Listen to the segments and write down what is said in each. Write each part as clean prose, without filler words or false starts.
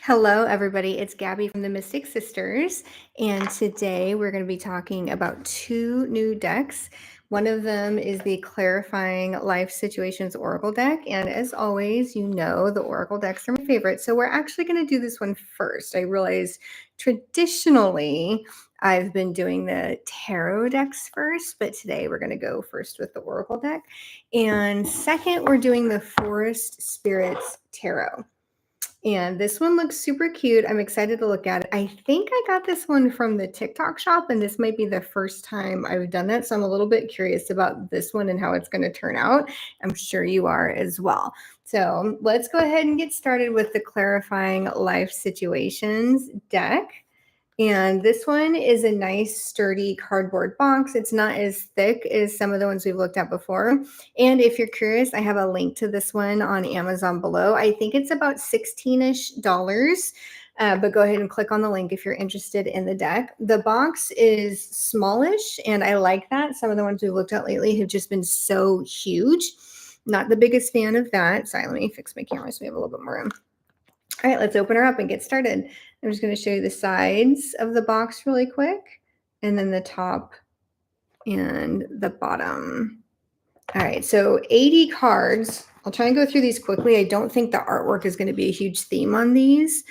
Hello, everybody. It's Gabby from the Mystic Sisters, and today we're going to be talking about two new decks. One of them is the Clarifying Life Situations Oracle deck, and as always, you know the Oracle decks are my favorite, so we're actually going to do this one first. I realize traditionally I've been doing the tarot decks first, but today we're going to go first with the Oracle deck, and second, we're doing the Forest Spirits Tarot. And this one looks super cute. I'm excited to look at it. I think I got this one from the TikTok shop, and this might be the first time I've done that. So I'm a little bit curious about this one and how it's going to turn out. I'm sure you are as well. So let's go ahead and get started with the Clarifying Life Situations deck. And this one is a nice sturdy cardboard box. It's not as thick as some of the ones we've looked at before. And if you're curious, I have a link to this one on Amazon below. I think it's about $16-ish. But go ahead and click on the link if you're interested in the deck. The box is smallish, and I like that. Some of the ones we've looked at lately have just been so huge. Not the biggest fan of that. Sorry, let me fix my camera so we have a little bit more room. All right, let's open her up and get started. I'm just going to show you the sides of the box really quick, and then the top and the bottom. All right, so 80 cards. I'll try and go through these quickly. I don't think the artwork is going to be a huge theme on these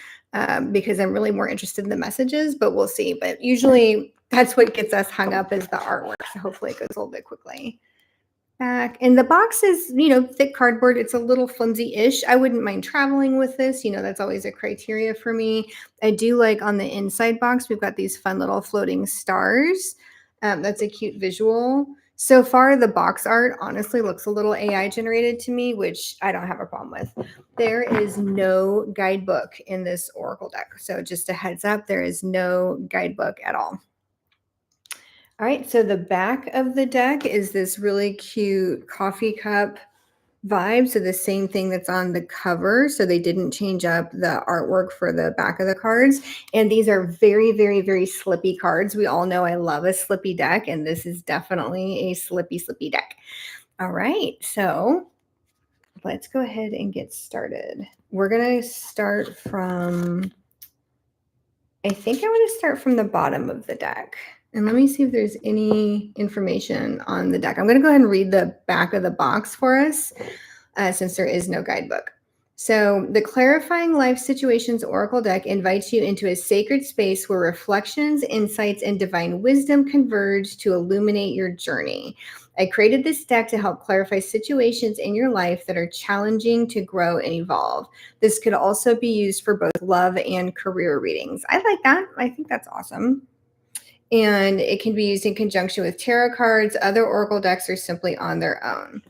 because I'm really more interested in the messages, but we'll see. But usually that's what gets us hung up is the artwork. So hopefully it goes a little bit quickly. Back. And the box is, thick cardboard. It's a little flimsy-ish. I wouldn't mind traveling with this. That's always a criteria for me. I do like on the inside box, we've got these fun little floating stars. That's a cute visual. So far, the box art honestly looks a little AI generated to me, which I don't have a problem with. There is no guidebook in this Oracle deck. So just a heads up, there is no guidebook at all. All right, so the back of the deck is this really cute coffee cup vibe. So the same thing that's on the cover. So they didn't change up the artwork for the back of the cards. And these are very, very, very slippy cards. We all know I love a slippy deck, and this is definitely a slippy, slippy deck. All right, so let's go ahead and get started. We're going to start from, I think I want to start from the bottom of the deck. And let me see if there's any information on the deck. I'm going to go ahead and read the back of the box for us since there is no guidebook. So the Clarifying Life Situations Oracle deck invites you into a sacred space where reflections, insights, and divine wisdom converge to illuminate your journey. I created this deck to help clarify situations in your life that are challenging to grow and evolve. This could also be used for both love and career readings. I like that. I think that's awesome. And it can be used in conjunction with tarot cards, other oracle decks, or simply on their own.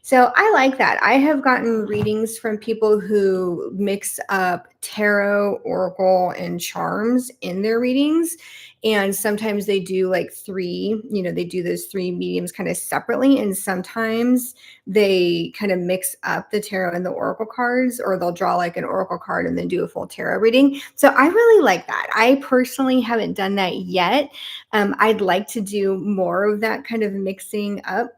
So I like that. I have gotten readings from people who mix up tarot, oracle, and charms in their readings. And sometimes they do like three, they do those three mediums kind of separately. And sometimes they kind of mix up the tarot and the oracle cards, or they'll draw like an oracle card and then do a full tarot reading. So I really like that. I personally haven't done that yet. I'd like to do more of that kind of mixing up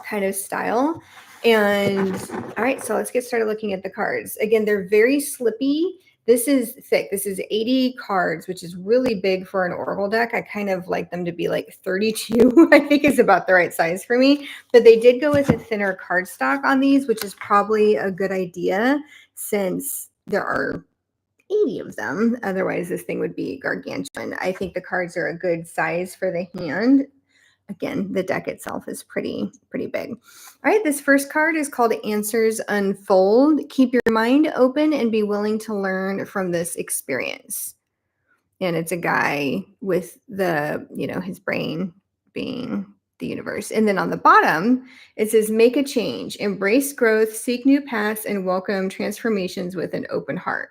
kind of style. And all right, so let's get started looking at the cards. Again, they're very slippy. This is thick. This is 80 cards, which is really big for an oracle deck. I kind of like them to be like 32, I think is about the right size for me. But they did go with a thinner cardstock on these, which is probably a good idea since there are 80 of them. Otherwise, this thing would be gargantuan. I think the cards are a good size for the hand. Again, the deck itself is pretty big. All right, this first card is called Answers Unfold. Keep your mind open and be willing to learn from this experience. And it's a guy with the, his brain being the universe. And then on the bottom, it says, make a change, embrace growth, seek new paths, and welcome transformations with an open heart.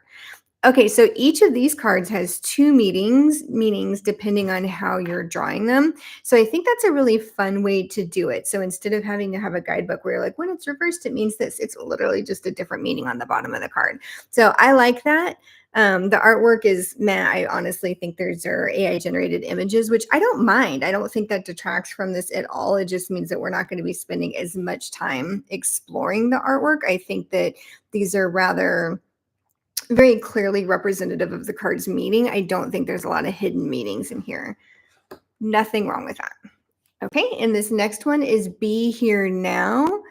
Okay, so each of these cards has two meanings depending on how you're drawing them. So I think that's a really fun way to do it. So instead of having to have a guidebook where you're like, when it's reversed, it means this. It's literally just a different meaning on the bottom of the card. So I like that. The artwork is meh. I honestly think there's AI generated images, which I don't mind. I don't think that detracts from this at all. It just means that we're not going to be spending as much time exploring the artwork. I think that these are rather very clearly representative of the card's meaning. I don't think there's a lot of hidden meanings in here. Nothing wrong with that. Okay, and this next one is be here now.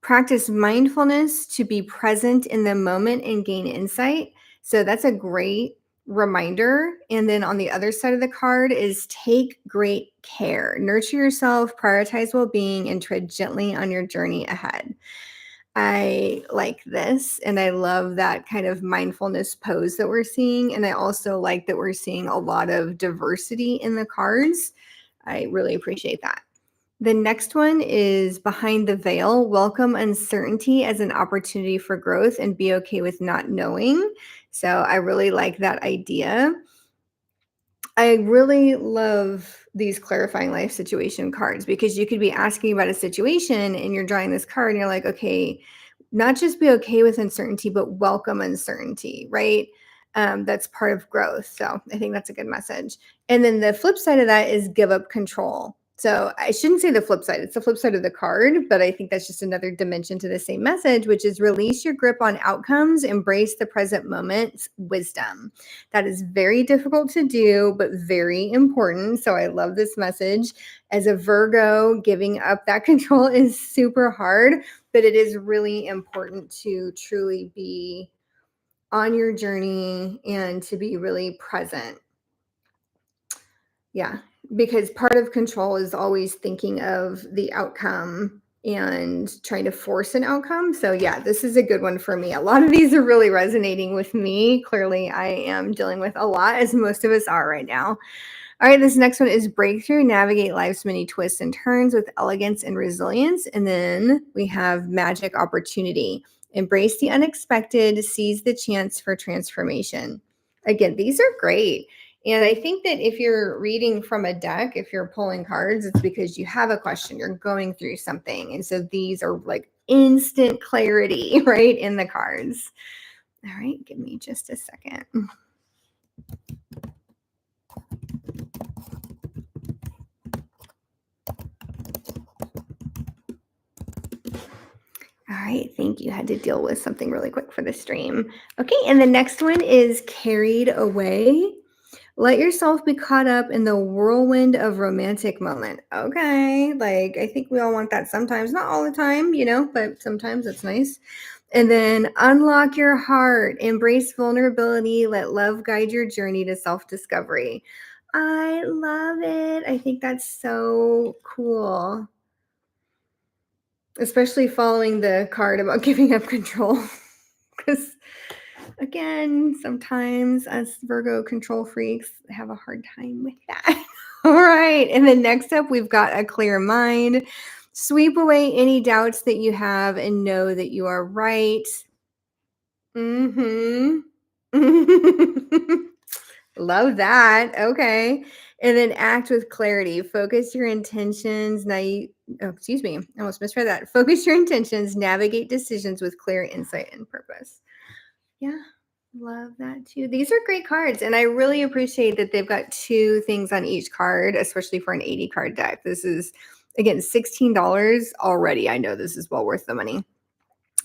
Practice mindfulness to be present in the moment and gain insight. So that's a great reminder. And then on the other side of the card is take great care. Nurture yourself, prioritize well being, and tread gently on your journey ahead. I like this, and I love that kind of mindfulness pose that we're seeing. And I also like that we're seeing a lot of diversity in the cards. I really appreciate that. The next one is behind the veil. Welcome uncertainty as an opportunity for growth and be okay with not knowing. So I really like that idea. I really love these clarifying life situation cards because you could be asking about a situation and you're drawing this card and you're like, okay, not just be okay with uncertainty, but welcome uncertainty, right? That's part of growth. So I think that's a good message. And then the flip side of that is give up control. So I shouldn't say the flip side, it's the flip side of the card, but I think that's just another dimension to the same message, which is release your grip on outcomes, embrace the present moment's wisdom. That is very difficult to do, but very important. So I love this message. As a Virgo, giving up that control is super hard, but it is really important to truly be on your journey and to be really present. Yeah, because part of control is always thinking of the outcome and trying to force an outcome. So, yeah, this is a good one for me. A lot of these are really resonating with me. Clearly, I am dealing with a lot, as most of us are right now. All right, this next one is breakthrough, navigate life's many twists and turns with elegance and resilience. And then we have magic opportunity, embrace the unexpected, seize the chance for transformation. Again, these are great. And I think that if you're reading from a deck, if you're pulling cards, it's because you have a question, you're going through something. And so these are like instant clarity, right, in the cards. All right, give me just a second. All right, thank you. Had to deal with something really quick for the stream. Okay, and the next one is carried away. Let yourself be caught up in the whirlwind of romantic moment. Okay, like I think we all want that sometimes, not all the time, but sometimes it's nice. And then unlock your heart, embrace vulnerability, let love guide your journey to self discovery. I love it. I think that's so cool, especially following the card about giving up control. Because again, sometimes us Virgo control freaks have a hard time with that. All right. And then next up, we've got a clear mind. Sweep away any doubts that you have and know that you are right. Mm-hmm. Love that. Okay. And then act with clarity. Focus your intentions. Excuse me. I almost misread that. Focus your intentions. Navigate decisions with clear insight and purpose. Yeah. Love that too. These are great cards. And I really appreciate that they've got two things on each card, especially for an 80 card deck. This is, again, $16 already. I know this is well worth the money.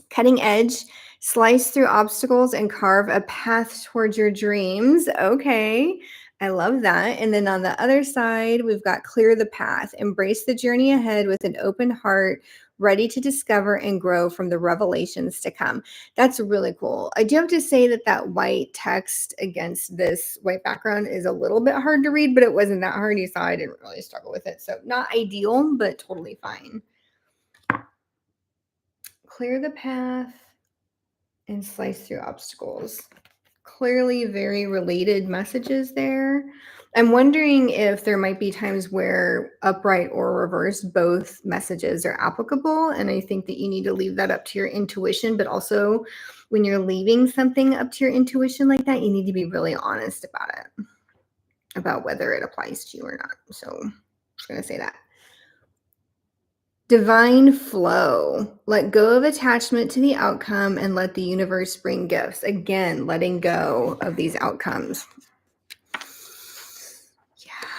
Cutting edge, slice through obstacles and carve a path towards your dreams. Okay, I love that. And then on the other side, we've got clear the path, embrace the journey ahead with an open heart, ready to discover and grow from the revelations to come. That's really cool. I do have to say that white text against this white background is a little bit hard to read, but it wasn't that hard. You saw I didn't really struggle with it. So not ideal, but totally fine. Clear the path and slice through obstacles. Clearly very related messages there. I'm wondering if there might be times where upright or reverse, both messages are applicable. And I think that you need to leave that up to your intuition, but also when you're leaving something up to your intuition like that, you need to be really honest about it, about whether it applies to you or not. So I'm just going to say that. Divine flow. Let go of attachment to the outcome and let the universe bring gifts. Again, letting go of these outcomes. Yeah,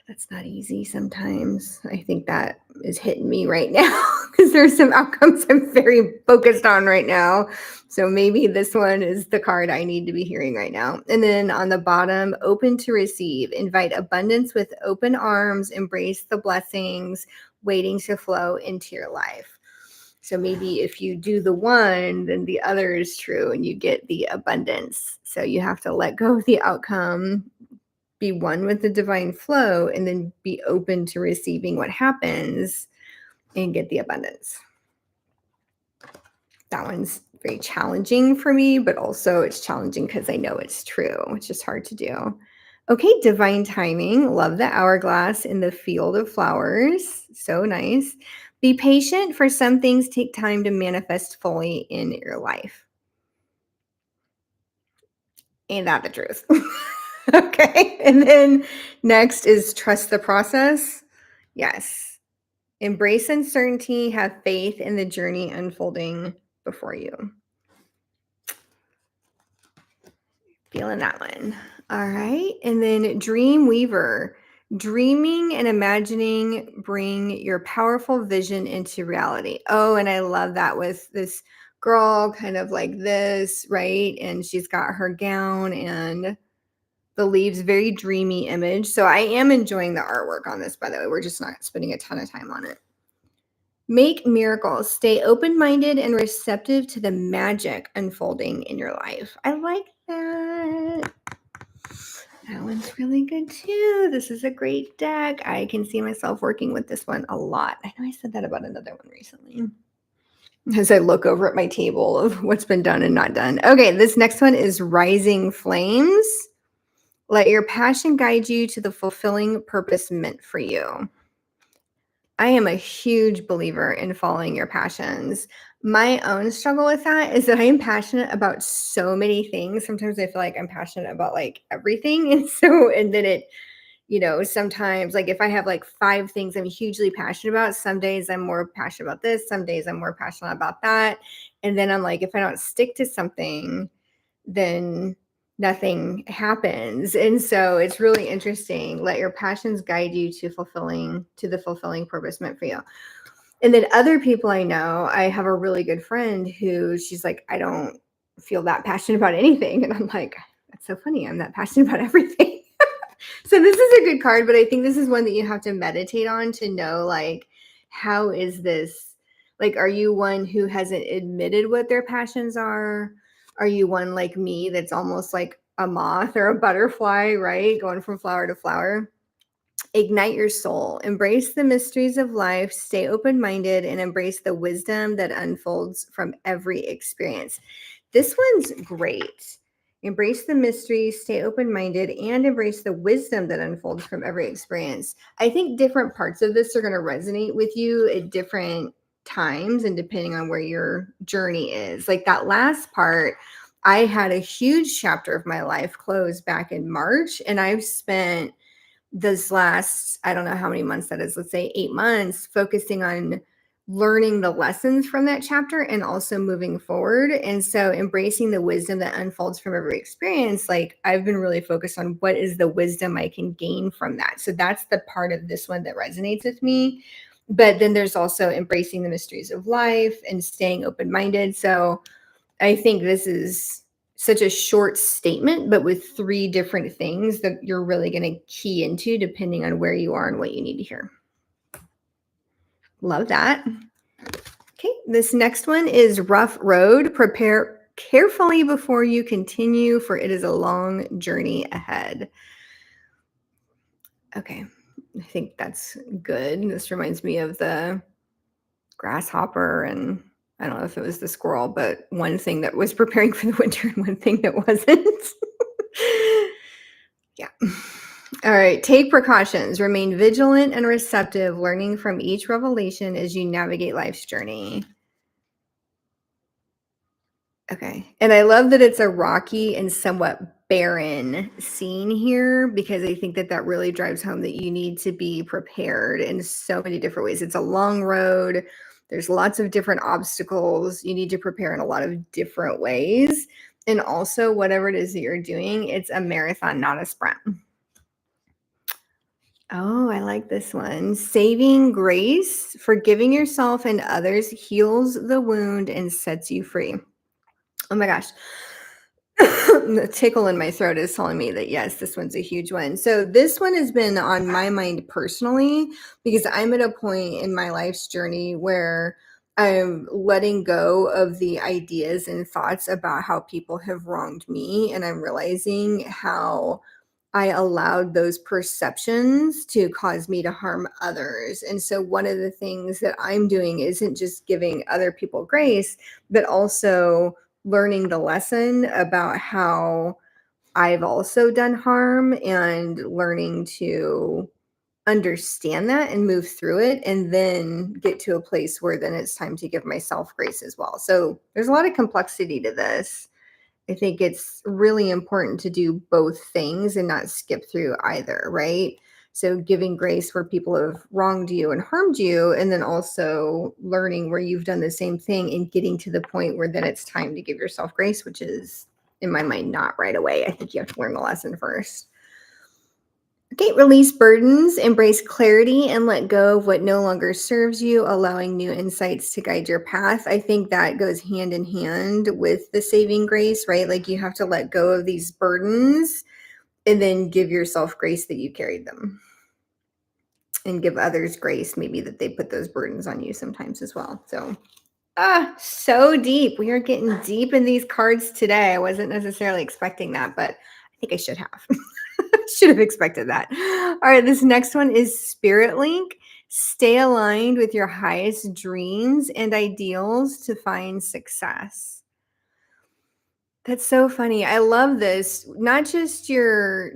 that's not easy sometimes. I think that is hitting me right now because there's some outcomes I'm very focused on right now. So maybe this one is the card I need to be hearing right now. And then on the bottom, open to receive, invite abundance with open arms, embrace the blessings waiting to flow into your life. So maybe if you do the one, then the other is true and you get the abundance. So you have to let go of the outcome, be one with the divine flow, and then be open to receiving what happens and get the abundance. That one's very challenging for me, but also it's challenging because I know it's true. It's just hard to do. Okay, divine timing. Love the hourglass in the field of flowers. So nice. Be patient, for some things take time to manifest fully in your life. Ain't that the truth? Okay. And then next is trust the process. Yes. Embrace uncertainty, have faith in the journey unfolding before you. Feeling that one. All right. And then dream weaver. Dreaming and imagining bring your powerful vision into reality. Oh, and I love that with this girl kind of like this, right? And she's got her gown and the leaves, very dreamy image. So I am enjoying the artwork on this, by the way. We're just not spending a ton of time on it. Make miracles. Stay open-minded and receptive to the magic unfolding in your life. I like that. That one's really good too. This is a great deck. I can see myself working with this one a lot. I know I said that about another one recently. As I look over at my table of what's been done and not done. Okay, this next one is Rising Flames. Let your passion guide you to the fulfilling purpose meant for you. I am a huge believer in following your passions. My own struggle with that is that I am passionate about so many things. Sometimes I feel like I'm passionate about like everything. And then sometimes like if I have like 5 things I'm hugely passionate about, some days I'm more passionate about this, some days I'm more passionate about that. And then I'm like, if I don't stick to something, then nothing happens. And so it's really interesting. Let your passions guide you to the fulfilling purpose meant for you. And then other people I know, I have a really good friend who she's like, I don't feel that passionate about anything. And I'm like, that's so funny. I'm that passionate about everything. So this is a good card, but I think this is one that you have to meditate on to know, like, how is this? Like, are you one who hasn't admitted what their passions are? Are you one like me that's almost like a moth or a butterfly, right? Going from flower to flower. Ignite your soul, embrace the mysteries of life, stay open-minded, and embrace the wisdom that unfolds from every experience. This one's great. Embrace the mysteries, stay open-minded, and embrace the wisdom that unfolds from every experience. I think different parts of this are going to resonate with you at different times and depending on where your journey is. Like that last part, I had a huge chapter of my life close back in March, and I've spent this last, I don't know how many months that is, let's say 8 months, focusing on learning the lessons from that chapter and also moving forward. And so embracing the wisdom that unfolds from every experience, like I've been really focused on what is the wisdom I can gain from that. So that's the part of this one that resonates with me. But then there's also embracing the mysteries of life and staying open-minded. So I think this is such a short statement, but with 3 different things that you're really going to key into depending on where you are and what you need to hear. Love that. Okay, this next one is Rough Road. Prepare carefully before you continue, for it is a long journey ahead. Okay, I think that's good. This reminds me of the grasshopper, and I don't know if it was the squirrel, but one thing that was preparing for the winter and one thing that wasn't. Yeah. All right. Take precautions. Remain vigilant and receptive, learning from each revelation as you navigate life's journey. Okay. And I love that it's a rocky and somewhat barren scene here, because I think that really drives home that you need to be prepared in so many different ways. It's a long road. There's lots of different obstacles. You need to prepare in a lot of different ways. And also, whatever it is that you're doing, it's a marathon, not a sprint. Oh, I like this one. Saving grace, forgiving yourself and others heals the wound and sets you free. Oh my gosh. The tickle in my throat is telling me that yes, this one's a huge one. So this one has been on my mind personally because I'm at a point in my life's journey where I'm letting go of the ideas and thoughts about how people have wronged me, and I'm realizing how I allowed those perceptions to cause me to harm others. And so one of the things that I'm doing isn't just giving other people grace, but also learning the lesson about how I've also done harm and learning to understand that and move through it and then get to a place where then it's time to give myself grace as well. So there's a lot of complexity to this. I think it's really important to do both things and not skip through either, right? So giving grace where people have wronged you and harmed you, and then also learning where you've done the same thing and getting to the point where then it's time to give yourself grace, which is in my mind not right away. I think you have to learn the lesson first. Okay, release burdens, embrace clarity, and let go of what no longer serves you, allowing new insights to guide your path. I think that goes hand in hand with the saving grace, right? Like you have to let go of these burdens and then give yourself grace that you carried them and give others grace, maybe that they put those burdens on you sometimes as well. So, so deep. We are getting deep in these cards today. I wasn't necessarily expecting that, but I think I should have. Should have expected that. All right, this next one is Spirit Link. Stay aligned with your highest dreams and ideals to find success. That's so funny. I love this. Not just your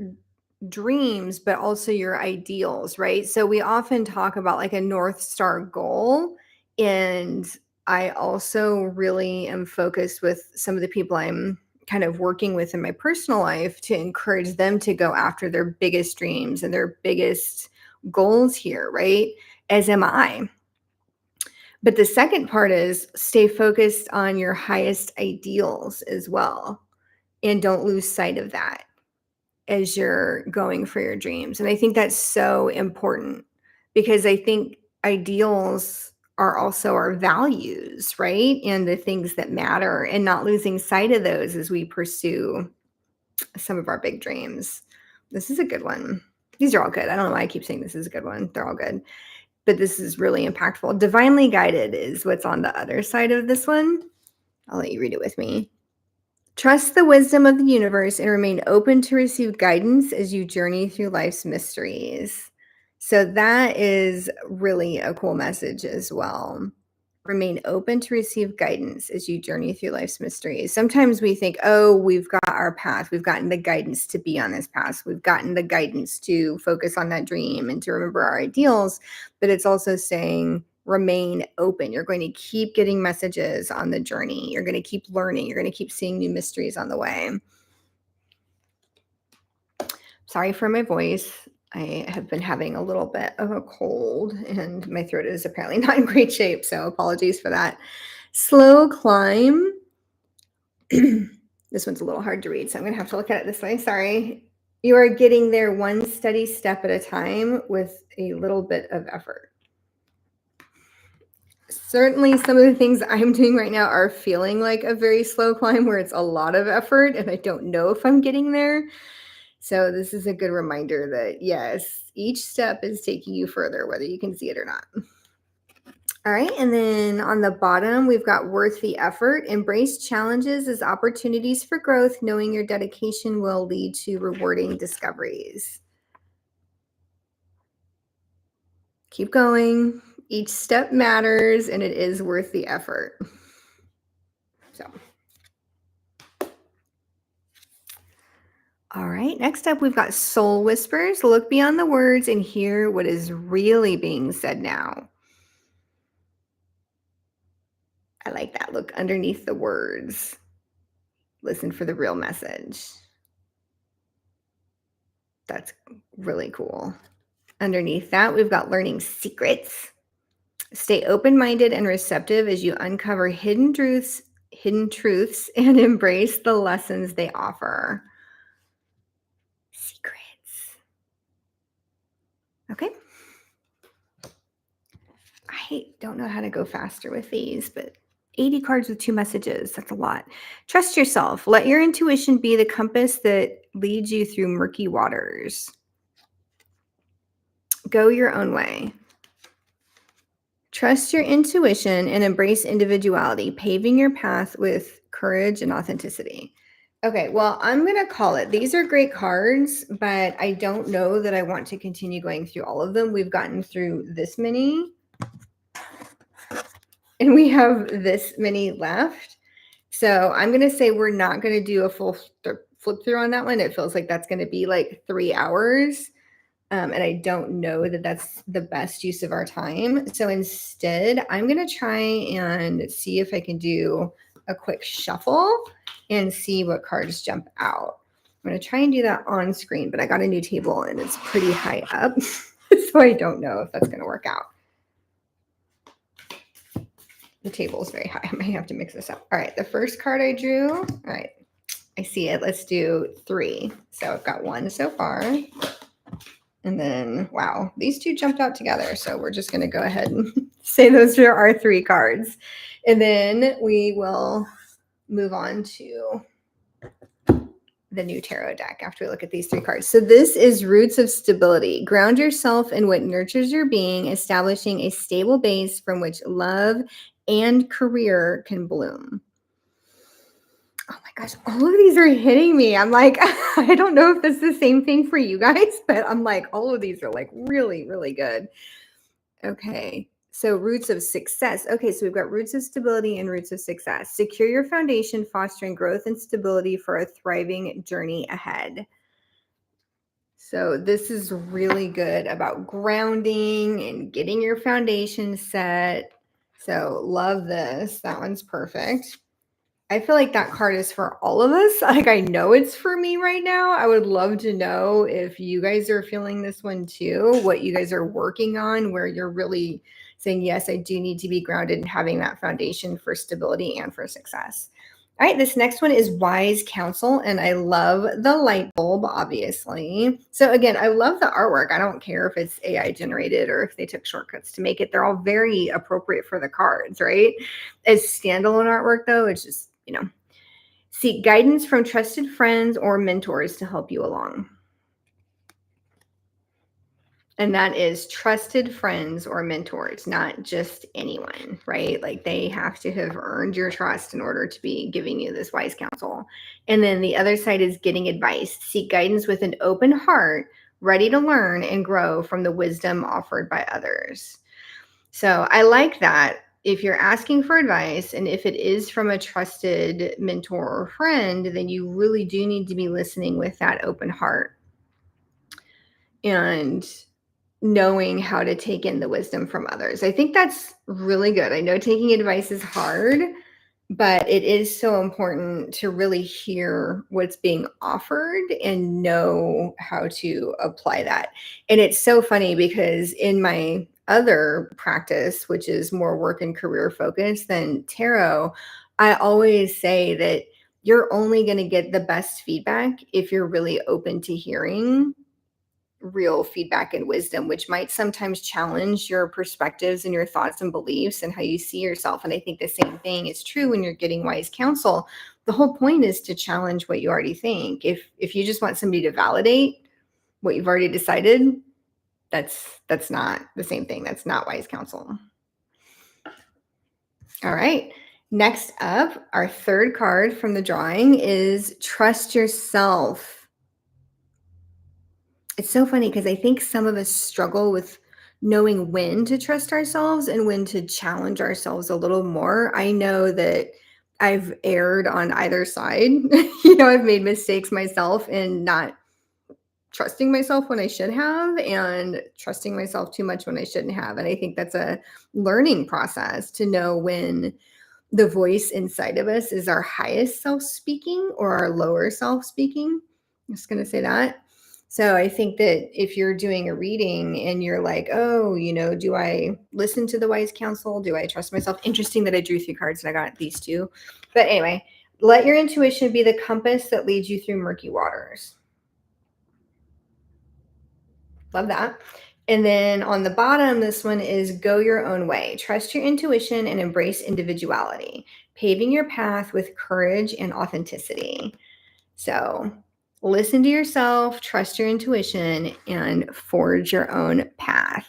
dreams, but also your ideals, right? So we often talk about like a North Star goal. And I also really am focused with some of the people I'm kind of working with in my personal life to encourage them to go after their biggest dreams and their biggest goals here, right? As am I. But the second part is stay focused on your highest ideals as well. And don't lose sight of that as you're going for your dreams. And I think that's so important because I think ideals are also our values, right? And the things that matter, and not losing sight of those as we pursue some of our big dreams. This is a good one. These are all good. I don't know why I keep saying this is a good one. They're all good. But this is really impactful. Divinely guided is what's on the other side of this one. I'll let you read it with me. Trust the wisdom of the universe and remain open to receive guidance as you journey through life's mysteries. So, that is really a cool message as well. Remain open to receive guidance as you journey through life's mysteries. Sometimes we think, oh, we've got our path. We've gotten the guidance to be on this path. We've gotten the guidance to focus on that dream and to remember our ideals. But it's also saying, remain open. You're going to keep getting messages on the journey. You're going to keep learning. You're going to keep seeing new mysteries on the way. Sorry for my voice. I have been having a little bit of a cold and my throat is apparently not in great shape. So apologies for that. Slow climb. This one's a little hard to read, so I'm going to have to look at it this way. Sorry. You are getting there one steady step at a time with a little bit of effort. Certainly, some of the things I'm doing right now are feeling like a very slow climb where it's a lot of effort and I don't know if I'm getting there. So, this is a good reminder that yes, each step is taking you further, whether you can see it or not. All right. And then on the bottom, we've got worth the effort. Embrace challenges as opportunities for growth, knowing your dedication will lead to rewarding discoveries. Keep going. Each step matters and it is worth the effort. So, all right. Next up, we've got soul whispers. Look beyond the words and hear what is really being said now. I like that. Look underneath the words. Listen for the real message. That's really cool. Underneath that, we've got learning secrets. Stay open-minded and receptive as you uncover hidden truths and embrace the lessons they offer. Secrets. Okay. I don't know how to go faster with these, but 80 cards with 2 messages. That's a lot. Trust yourself. Let your intuition be the compass that leads you through murky waters. Go your own way. Trust your intuition and embrace individuality, paving your path with courage and authenticity. Okay, well, I'm going to call it. These are great cards, but I don't know that I want to continue going through all of them. We've gotten through this many, and we have this many left. So I'm going to say we're not going to do a full flip through on that one. It feels like that's going to be like 3 hours. And I don't know that that's the best use of our time. So instead, I'm going to try and see if I can do a quick shuffle and see what cards jump out. I'm going to try and do that on screen, but I got a new table and it's pretty high up. So I don't know if that's going to work out. The table is very high. I might have to mix this up. All right, the first card I drew. All right, I see it. Let's do 3. So I've got 1 so far. And then, wow, these 2 jumped out together. So we're just going to go ahead and say those are our 3 cards. And then we will move on to the new tarot deck after we look at these 3 cards. So this is Roots of Stability. Ground yourself in what nurtures your being, establishing a stable base from which love and career can bloom. Oh my gosh, all of these are hitting me. I'm like, I don't know if that's the same thing for you guys, but I'm like, all of these are like really, really good. Okay, so roots of success. Okay, so we've got roots of stability and roots of success. Secure your foundation, fostering growth and stability for a thriving journey ahead. So this is really good about grounding and getting your foundation set. So love this. That one's perfect. I feel like that card is for all of us. Like, I know it's for me right now. I would love to know if you guys are feeling this one too, what you guys are working on, where you're really saying, yes, I do need to be grounded and having that foundation for stability and for success. All right, this next one is wise counsel, and I love the light bulb, obviously. So again, I love the artwork. I don't care if it's AI generated or if they took shortcuts to make it. They're all very appropriate for the cards, right? As standalone artwork, though, it's just, seek guidance from trusted friends or mentors to help you along. And that is trusted friends or mentors, not just anyone, right? Like they have to have earned your trust in order to be giving you this wise counsel. And then the other side is getting advice. Seek guidance with an open heart, ready to learn and grow from the wisdom offered by others. So I like that. If you're asking for advice and if it is from a trusted mentor or friend, then you really do need to be listening with that open heart and knowing how to take in the wisdom from others. I think that's really good. I know taking advice is hard, but it is so important to really hear what's being offered and know how to apply that. And it's so funny because in my other practice, which is more work and career focused than tarot, I always say that you're only going to get the best feedback if you're really open to hearing real feedback and wisdom, which might sometimes challenge your perspectives and your thoughts and beliefs and how you see yourself. And I think the same thing is true when you're getting wise counsel. The whole point is to challenge what you already think. If you just want somebody to validate what you've already decided, that's not the same thing. That's not wise counsel. All right. Next up, our third card from the drawing is trust yourself. It's so funny because I think some of us struggle with knowing when to trust ourselves and when to challenge ourselves a little more. I know that I've erred on either side. I've made mistakes myself in not trusting myself when I should have and trusting myself too much when I shouldn't have. And I think that's a learning process to know when the voice inside of us is our highest self speaking or our lower self speaking. I'm just going to say that. So I think that if you're doing a reading and you're like, oh, do I listen to the wise counsel? Do I trust myself? Interesting that I drew 3 cards and I got these 2. But anyway, let your intuition be the compass that leads you through murky waters. Love that. And then on the bottom, this one is go your own way. Trust your intuition and embrace individuality, paving your path with courage and authenticity. So listen to yourself, trust your intuition, and forge your own path.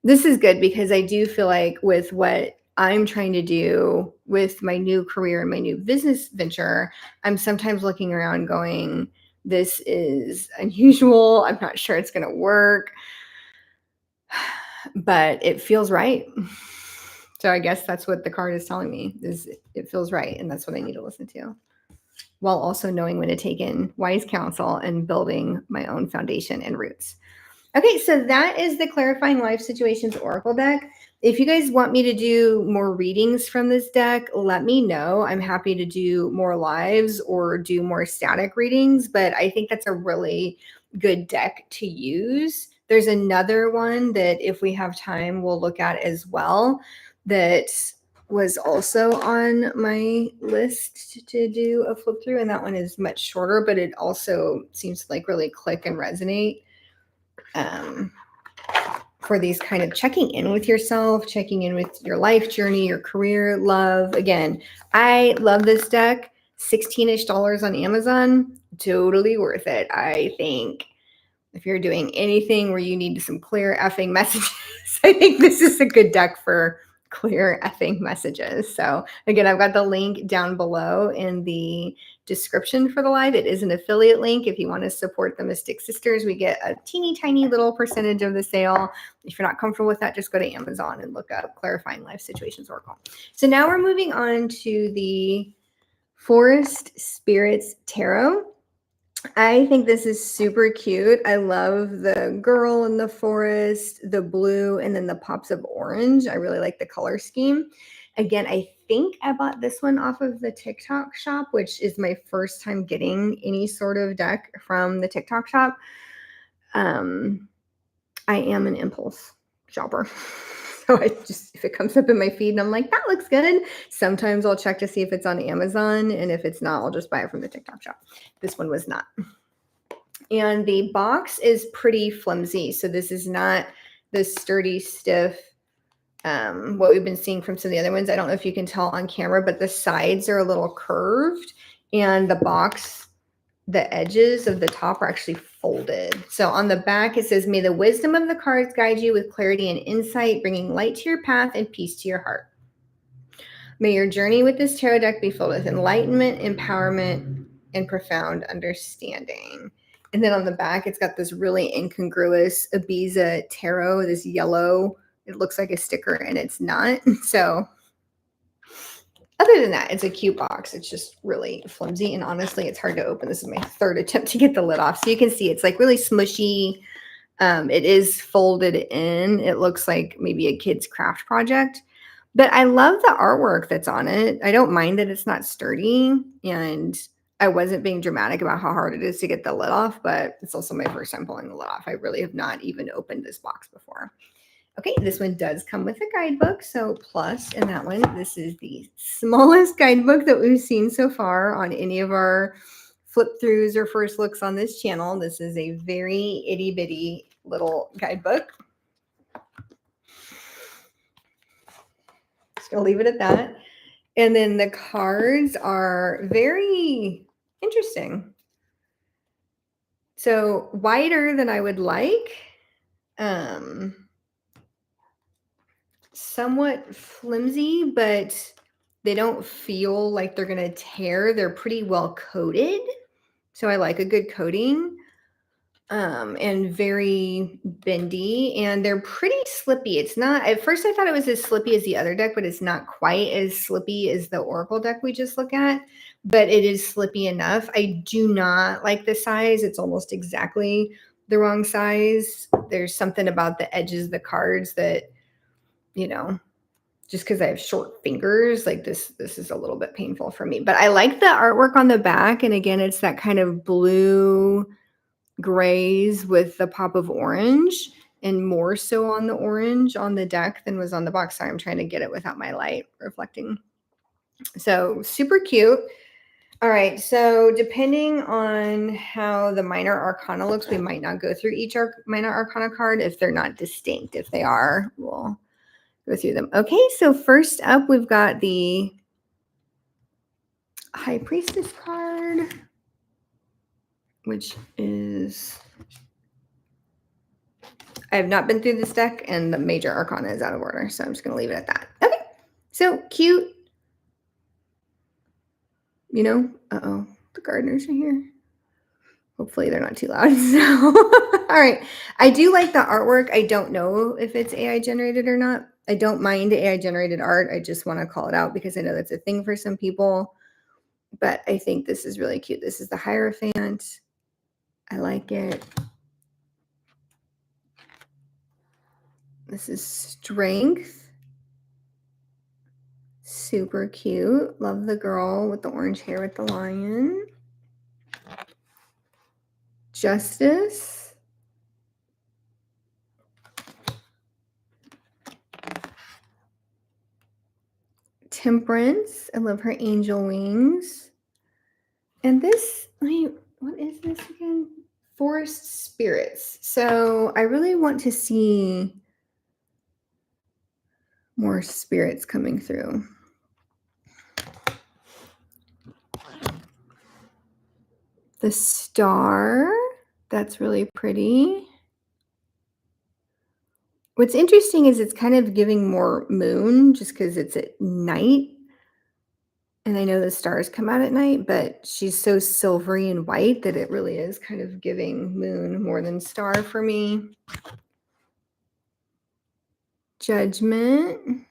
This is good because I do feel like with what I'm trying to do with my new career and my new business venture, I'm sometimes looking around going, this is unusual. I'm not sure it's going to work, but it feels right. So I guess that's what the card is telling me is it feels right. And that's what I need to listen to, while also knowing when to take in wise counsel and building my own foundation and roots. Okay, so that is the Clarifying Life Situations Oracle deck. If you guys want me to do more readings from this deck, let me know. I'm happy to do more lives or do more static readings, but I think that's a really good deck to use. There's another one that if we have time, we'll look at as well that was also on my list to do a flip through, and that one is much shorter, but it also seems to like really click and resonate for these kind of checking in with yourself, checking in with your life journey, your career, love. Again, I love this deck. 16-ish dollars on Amazon, totally worth it. I think if you're doing anything where you need some clear effing messages, I think this is a good deck for clear effing messages. So again, I've got the link down below in the description for the live. It is an affiliate link. If you want to support the Mystic Sisters, we get a teeny tiny little percentage of the sale. If you're not comfortable with that, just go to Amazon and look up Clarifying Life Situations Oracle. So now we're moving on to the Forest Spirits Tarot. I think this is super cute. I love the girl in the forest, the blue, and then the pops of orange. I really like the color scheme. Again, I think I bought this one off of the TikTok shop, which is my first time getting any sort of deck from the TikTok shop. I am an impulse shopper. So I just, if it comes up in my feed and I'm like, that looks good. Sometimes I'll check to see if it's on Amazon. And if it's not, I'll just buy it from the TikTok shop. This one was not. And the box is pretty flimsy. So this is not the sturdy, stiff, what we've been seeing from some of the other ones. I don't know if you can tell on camera, but the sides are a little curved and the box, the edges of the top are actually folded. So on the back, it says, may the wisdom of the cards guide you with clarity and insight, bringing light to your path and peace to your heart. May your journey with this tarot deck be filled with enlightenment, empowerment, and profound understanding. And then on the back, it's got this really incongruous Ibiza tarot, this yellow. It looks like a sticker and it's not. So other than that, it's a cute box. It's just really flimsy. And honestly, it's hard to open. This is my third attempt to get the lid off. So you can see it's like really smushy. It is folded in. It looks like maybe a kid's craft project. But I love the artwork that's on it. I don't mind that it's not sturdy. And I wasn't being dramatic about how hard it is to get the lid off, but it's also my first time pulling the lid off. I really have not even opened this box before. Okay, this one does come with a guidebook. So plus in that one, this is the smallest guidebook that we've seen so far on any of our flip throughs or first looks on this channel. This is a very itty bitty little guidebook. Just gonna leave it at that. And then the cards are very interesting. So wider than I would like. Somewhat flimsy, but they don't feel like they're going to tear. They're pretty well coated. So I like a good coating. And very bendy, and they're pretty slippy. It's not, at first I thought it was as slippy as the other deck, but it's not quite as slippy as the Oracle deck we just looked at, but it is slippy enough. I do not like the size. It's almost exactly the wrong size. There's something about the edges of the cards that, you know, just because I have short fingers, like this is a little bit painful for me. But I like the artwork on the back. And again, it's that kind of blue grays with the pop of orange, and more so on the orange on the deck than was on the box. Sorry, I'm trying to get it without my light reflecting. So super cute. All right, so depending on how the minor arcana looks, we might not go through each minor arcana card if they're not distinct. If they are, we'll go through them. Okay, so first up, we've got the High Priestess card, which is... I have not been through this deck, and the major arcana is out of order, so I'm just going to leave it at that. Okay, so cute. You know, uh-oh, the gardeners are here. Hopefully they're not too loud. So, all right. I do like the artwork. I don't know if it's AI generated or not. I don't mind AI generated art. I just want to call it out because I know that's a thing for some people. But I think this is really cute. This is the Hierophant. I like it. This is Strength. Super cute. Love the girl with the orange hair with the lion. Justice. Temperance. I love her angel wings. And this, what is this again? Forest Spirits. So I really want to see more spirits coming through. The Star. That's really pretty. What's interesting is it's kind of giving more moon just because it's at night. And I know the stars come out at night, but she's so silvery and white that it really is kind of giving moon more than star for me. Judgment.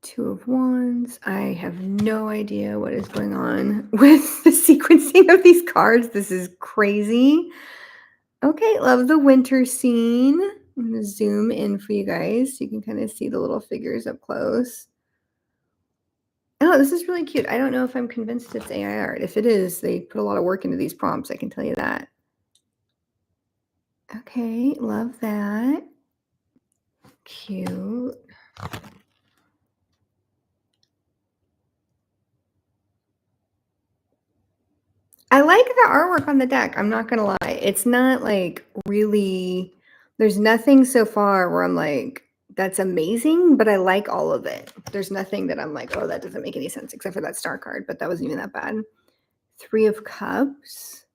Two of Wands. I have no idea what is going on with the sequencing of these cards. This is crazy. Okay, love the winter scene. I'm going to zoom in for you guys so you can kind of see the little figures up close. Oh, this is really cute. I don't know if I'm convinced it's AI art. If it is, they put a lot of work into these prompts, I can tell you that. Okay, love that. Cute. I like the artwork on the deck. I'm not going to lie. It's not like really, there's nothing so far where I'm like, that's amazing, but I like all of it. There's nothing that I'm like, oh, that doesn't make any sense except for that star card, but that wasn't even that bad. Three of Cups.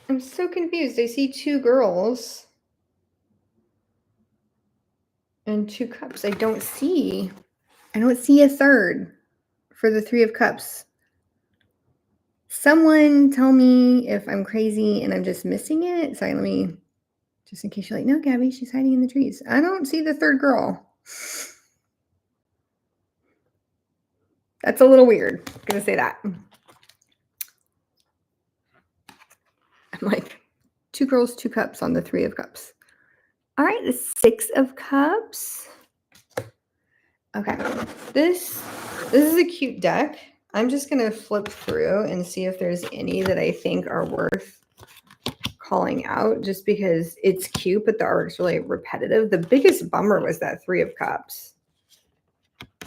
I'm so confused. I see two girls and two cups. I don't see a third for the Three of Cups. Someone tell me if I'm crazy and I'm just missing it. Sorry, let me, just in case you're like, no, Gabby, she's hiding in the trees. I don't see the third girl. That's a little weird. I'm gonna say that. I'm like, two girls, two cups on the Three of Cups. All right, the Six of Cups. Okay, this is a cute deck. I'm just gonna flip through and see if there's any that I think are worth calling out just because it's cute, but the art's really repetitive. The biggest bummer was that Three of Cups.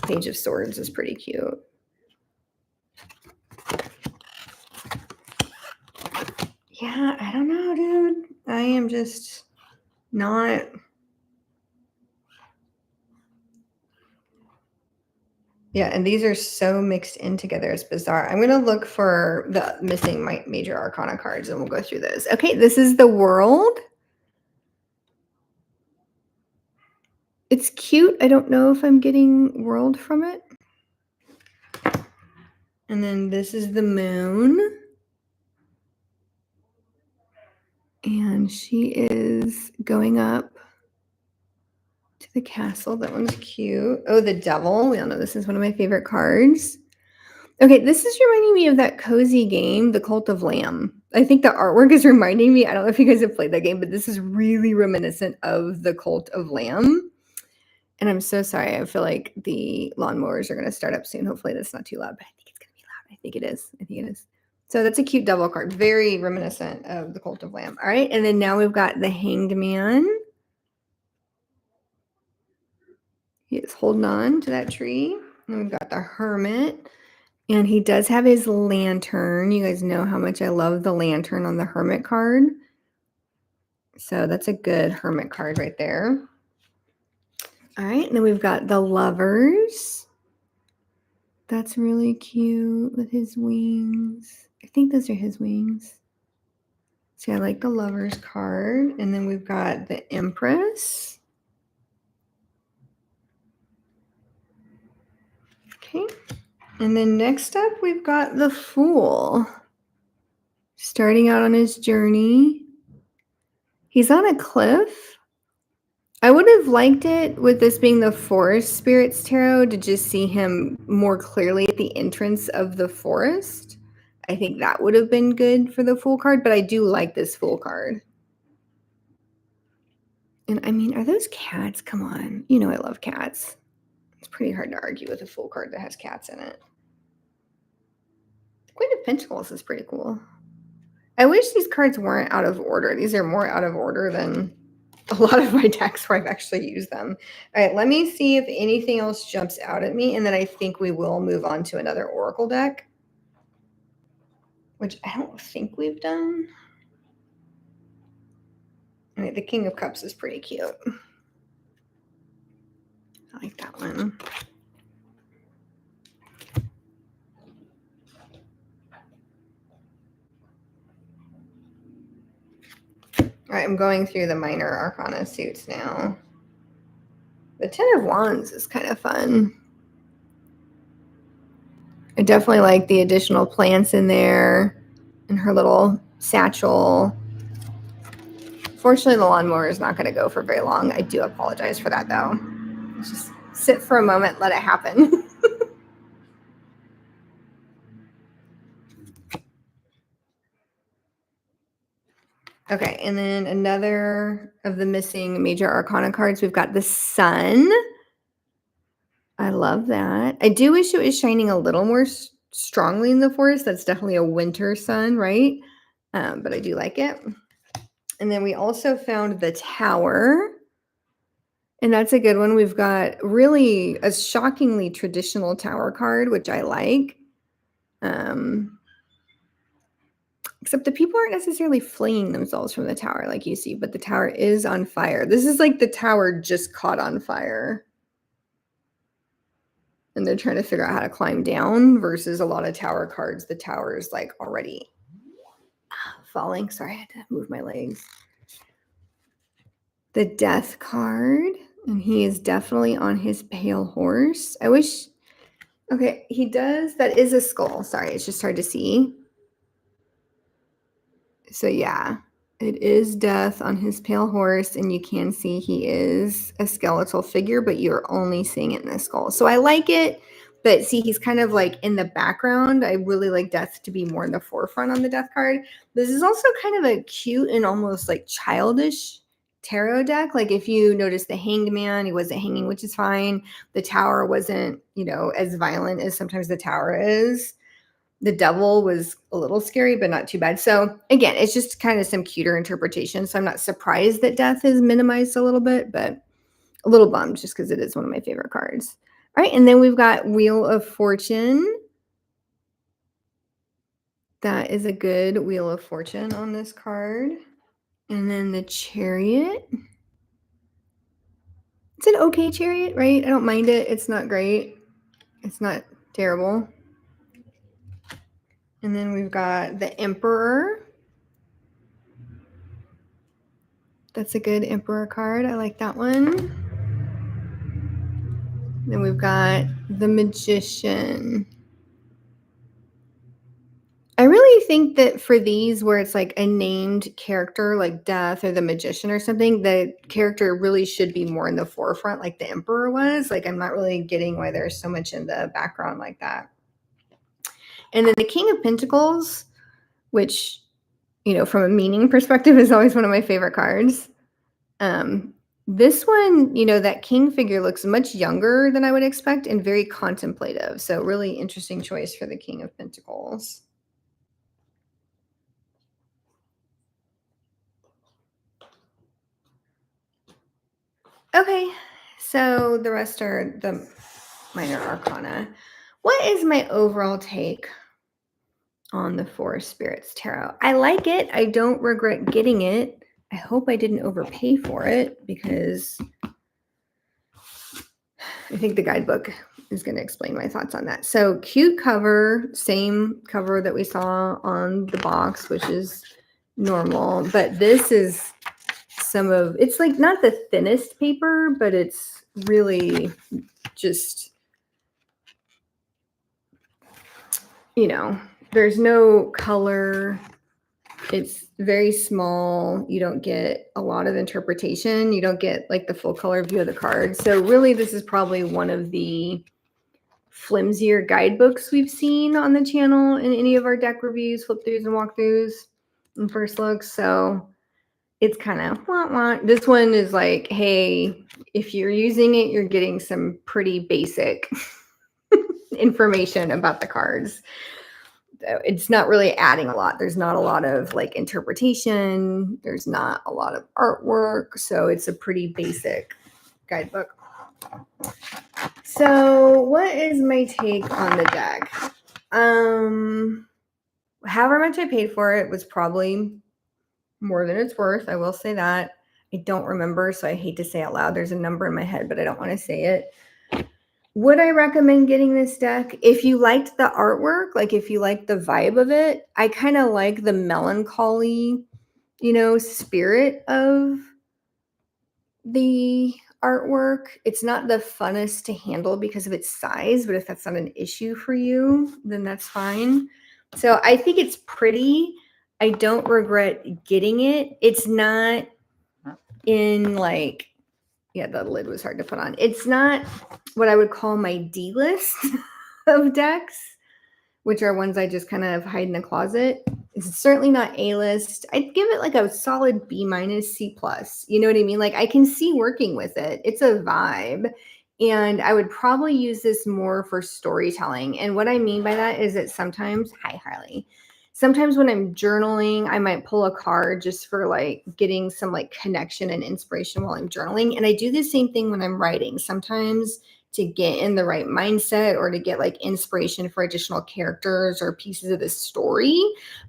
Page of Swords is pretty cute. Yeah, I don't know, dude. I am just not... Yeah, and these are so mixed in together. It's bizarre. I'm going to look for the missing major arcana cards and we'll go through those. Okay, this is the World. It's cute. I don't know if I'm getting World from it. And then this is the Moon. And she is going up to the castle. That one's cute. Oh, the Devil. We all know this is one of my favorite cards. Okay, this is reminding me of that cozy game, The Cult of Lamb. I think the artwork is reminding me, I don't know if you guys have played that game, but this is really reminiscent of The Cult of Lamb. And I'm so sorry. I feel like the lawnmowers are going to start up soon. Hopefully that's not too loud, but I think it's going to be loud. I think it is. So that's a cute double card, very reminiscent of the Cult of Lamb. All right, and then now we've got the Hanged Man. He is holding on to that tree. And we've got the Hermit. And he does have his lantern. You guys know how much I love the lantern on the Hermit card. So that's a good Hermit card right there. All right, and then we've got the Lovers. That's really cute with his wings. I think those are his wings. See, I like the Lovers card. And then we've got the Empress. Okay. And then next up, we've got the Fool. Starting out on his journey. He's on a cliff. I would have liked it with this being the Forest Spirits Tarot to just see him more clearly at the entrance of the forest. I think that would have been good for the Fool card, but I do like this Fool card. And I mean, are those cats? Come on. You know I love cats. It's pretty hard to argue with a Fool card that has cats in it. The Queen of Pentacles is pretty cool. I wish these cards weren't out of order. These are more out of order than a lot of my decks where I've actually used them. All right, let me see if anything else jumps out at me, and then I think we will move on to another Oracle deck, which I don't think we've done. All right, the King of Cups is pretty cute. I like that one. All right, I'm going through the minor arcana suits now. The Ten of Wands is kind of fun. I definitely like the additional plants in there and her little satchel. Fortunately, the lawnmower is not going to go for very long. I do apologize for that, though. Just sit for a moment, let it happen. Okay, and then another of the missing major arcana cards, we've got the Sun. I love that. I do wish it was shining a little more strongly in the forest. That's definitely a winter sun, right? But I do like it. And then we also found the Tower. And that's a good one. We've got really a shockingly traditional Tower card, which I like. Except the people aren't necessarily fleeing themselves from the tower like you see, but the tower is on fire. This is like the tower just caught on fire. And they're trying to figure out how to climb down versus a lot of tower cards. The tower is like already falling. Sorry, I had to move my legs. The Death card. And he is definitely on his pale horse. I wish... Okay, he does. That is a skull. Sorry, it's just hard to see. So yeah, it is Death on his pale horse, and you can see he is a skeletal figure, but you're only seeing it in the skull. So I like it, but see, he's kind of like in the background. I really like Death to be more in the forefront on the Death card. This is also kind of a cute and almost like childish tarot deck. Like if you notice the Hanged Man, he wasn't hanging, which is fine. The Tower wasn't, as violent as sometimes the Tower is. The Devil was a little scary, but not too bad. So again, it's just kind of some cuter interpretation. So I'm not surprised that Death is minimized a little bit, but a little bummed just because it is one of my favorite cards. All right, and then we've got Wheel of Fortune. That is a good Wheel of Fortune on this card. And then the Chariot. It's an okay Chariot, right? I don't mind it. It's not great. It's not terrible. And then we've got the Emperor. That's a good Emperor card. I like that one. Then we've got the Magician. I really think that for these where it's like a named character like Death or the Magician or something, the character really should be more in the forefront like the Emperor was. Like I'm not really getting why there's so much in the background like that. And then the King of Pentacles, which, from a meaning perspective is always one of my favorite cards. This one, that king figure looks much younger than I would expect and very contemplative. So really interesting choice for the King of Pentacles. Okay, so the rest are the minor arcana. What is my overall take on the Forest Spirits Tarot? I like it. I don't regret getting it. I hope I didn't overpay for it because I think the guidebook is going to explain my thoughts on that. So cute cover, same cover that we saw on the box, which is normal, but this is it's like not the thinnest paper, but it's really just, there's no color. It's very small. You don't get a lot of interpretation. You don't get like the full color view of the card. So really, this is probably one of the flimsier guidebooks we've seen on the channel in any of our deck reviews, flip throughs, and walkthroughs and first looks. So it's kind of wah. This one is like, hey, if you're using it, you're getting some pretty basic information about the cards. It's not really adding a lot. There's not a lot of like interpretation. There's not a lot of artwork. So it's a pretty basic guidebook. So what is my take on the deck? However much I paid for it was probably more than it's worth. I will say that. I don't remember, so I hate to say out loud. There's a number in my head, but I don't want to say it. Would I recommend getting this deck? If you liked the artwork, like if you liked the vibe of it, I kind of like the melancholy, spirit of the artwork. It's not the funnest to handle because of its size, but if that's not an issue for you, then that's fine. So I think it's pretty. I don't regret getting it. It's not in like, the lid was hard to put on. It's not what I would call my D list of decks, which are ones I just kind of hide in the closet. It's certainly not A list. I'd give it like a solid B minus, C plus. You know what I mean? Like I can see working with it. It's a vibe. And I would probably use this more for storytelling. And what I mean by that is that sometimes, hi Harley, sometimes when I'm journaling, I might pull a card just for like getting some like connection and inspiration while I'm journaling. And I do the same thing when I'm writing. Sometimes to get in the right mindset or to get like inspiration for additional characters or pieces of the story,